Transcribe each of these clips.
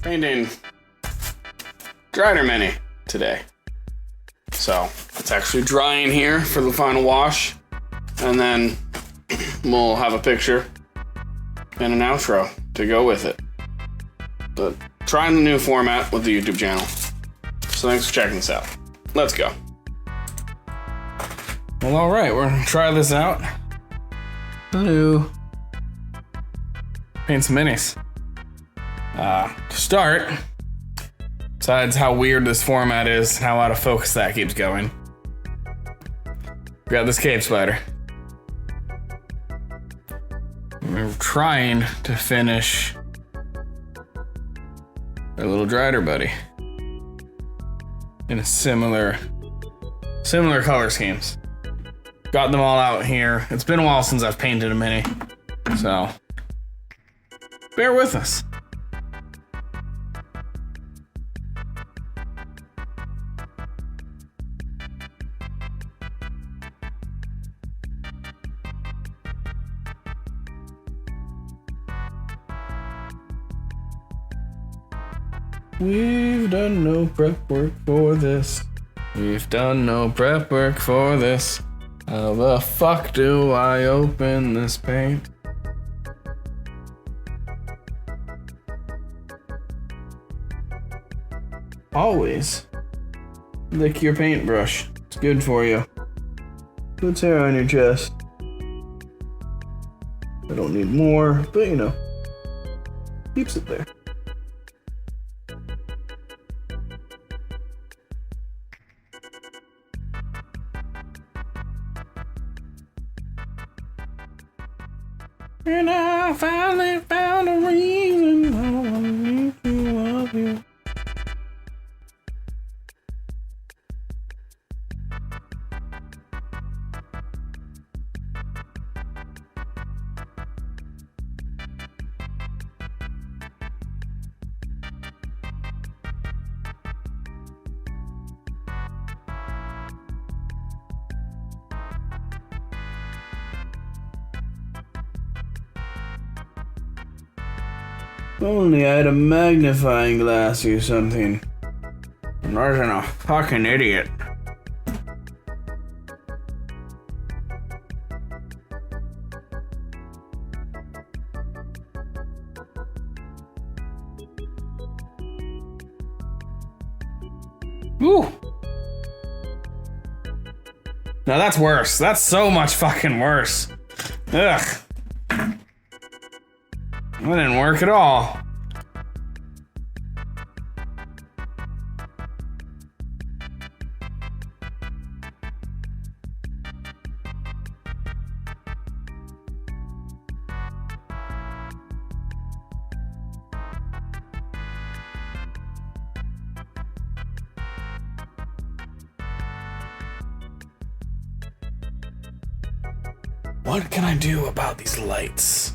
painting Drider Mini today. So it's actually drying here for the final wash, and then we'll have a picture and an outro to go with it. But trying the new format with the YouTube channel. So thanks for checking this out. Let's go. Well, all right, we're gonna try this out. Hello. Paint some minis. To start, besides how weird this format is, how out of focus that keeps going, we got this cave spider. We're trying to finish our little Drider buddy in a similar color schemes. Got them all out here. It's been a while since I've painted a mini, so bear with us. We've done no prep work for this. We've done no prep work for this. How the fuck do I open this paint? Always lick your paintbrush. It's good for you. Puts hair on your chest. I don't need more, but you know, keeps it there. And I finally found a reason I want to love you. Only I had a magnifying glass or something. I wasn't a fucking idiot. Ooh. Now that's worse. That's so much fucking worse. Ugh. That didn't work at all. What can I do about these lights?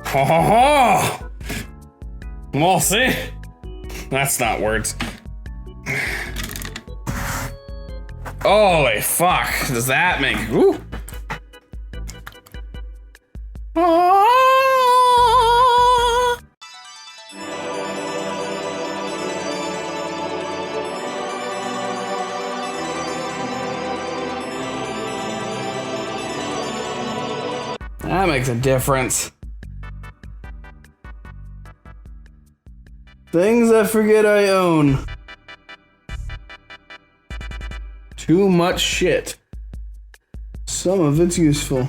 Ho ho ho! We'll see. That's not words. Holy fuck, does that make... Ooh. Ah. That makes a difference. Things I forget I own. Too much shit. Some of it's useful.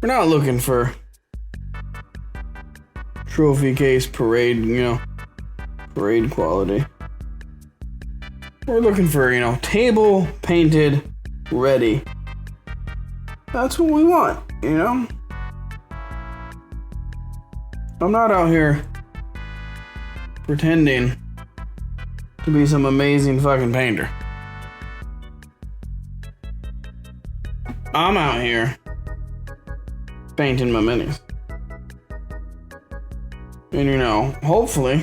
We're not looking for trophy case parade, parade quality. We're looking for, table painted ready. That's what we want, I'm not out here pretending to be some amazing fucking painter. I'm out here painting my minis. And hopefully,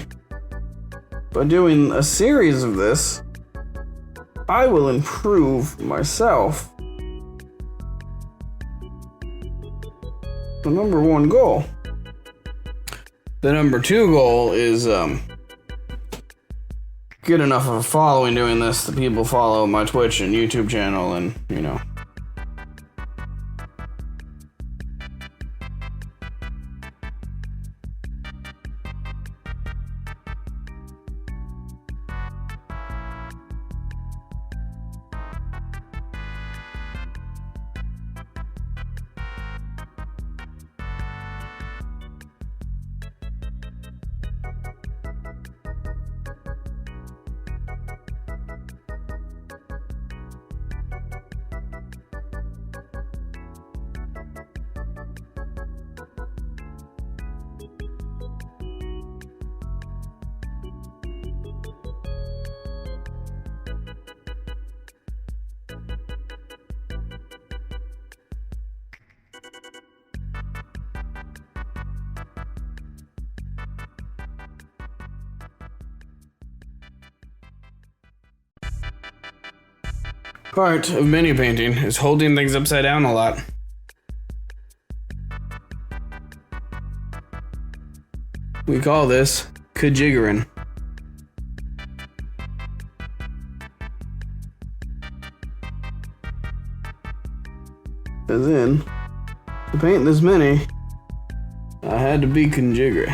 by doing a series of this, I will improve myself. The number one goal. The number two goal is get enough of a following doing this that people follow my Twitch and YouTube channel and, part of mini painting is holding things upside down a lot. We call this kajiggering. As in, to paint this mini, I had to be conjigger.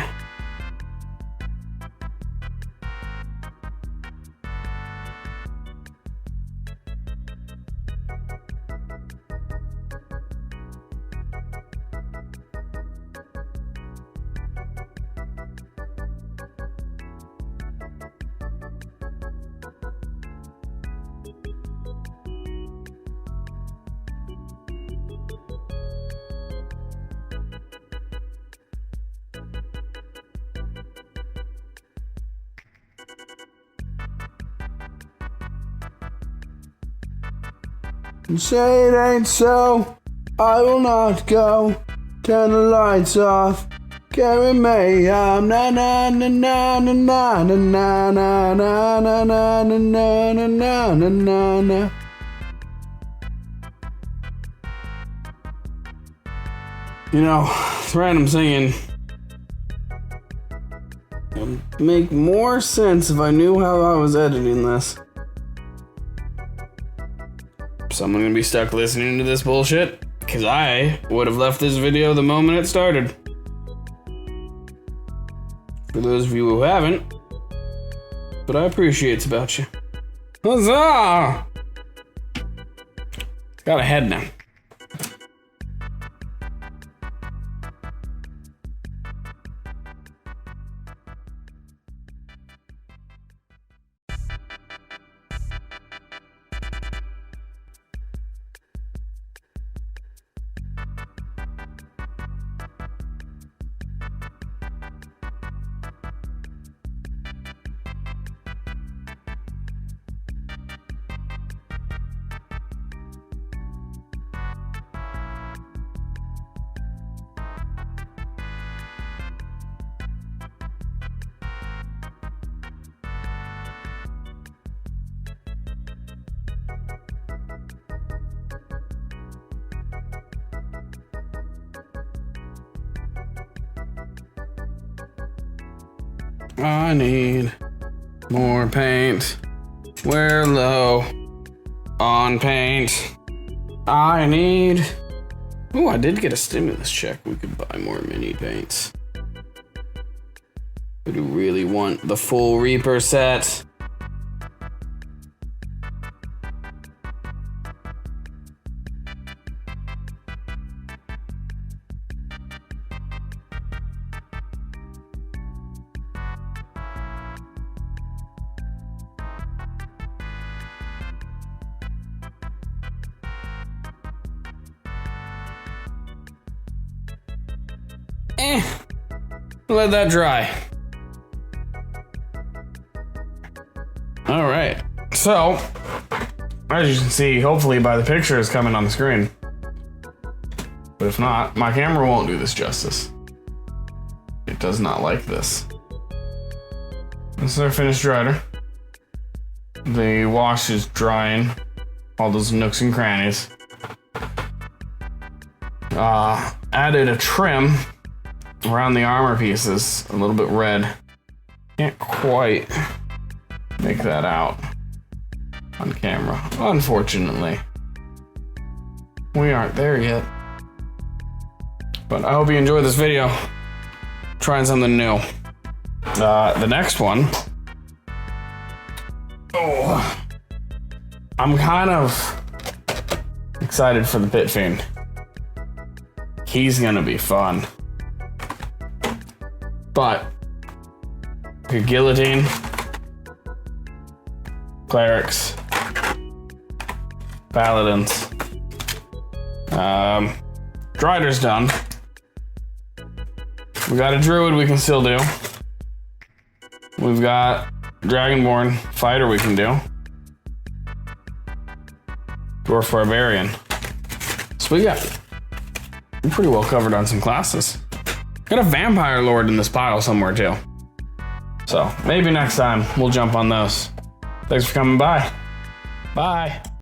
Say it ain't so, I will not go. Turn the lights off, carry me home. Na na na na na na na na na na na na na na na na na. Random singing would make more sense if I knew how I was editing this. Someone gonna be stuck listening to this bullshit, because I would have left this video the moment it started. For those of you who haven't, but I appreciate it's about you. Huzzah! Got a head now. I need more paint. We're low on paint. I need... Oh, I did get a stimulus check. We could buy more mini paints. We do really want the full Reaper set. Let that dry. All right. So, as you can see, hopefully by the pictures coming on the screen. But if not, my camera won't do this justice. It does not like this. This is our finished Drider. The wash is drying all those nooks and crannies. Added a trim around the armor pieces, a little bit red. Can't quite make that out on camera, unfortunately. We aren't there yet. But I hope you enjoyed this video. Trying something new. The next one. Oh, I'm kind of excited for the Pit Fiend. He's gonna be fun. But the Guillotine, Clerics, Paladins, Drider's done. We got a Druid we can still do. We've got Dragonborn Fighter we can do. Dwarf Barbarian. So we're pretty well covered on some classes. Got a Vampire Lord in this pile somewhere too. So maybe next time we'll jump on those. Thanks for coming by. Bye.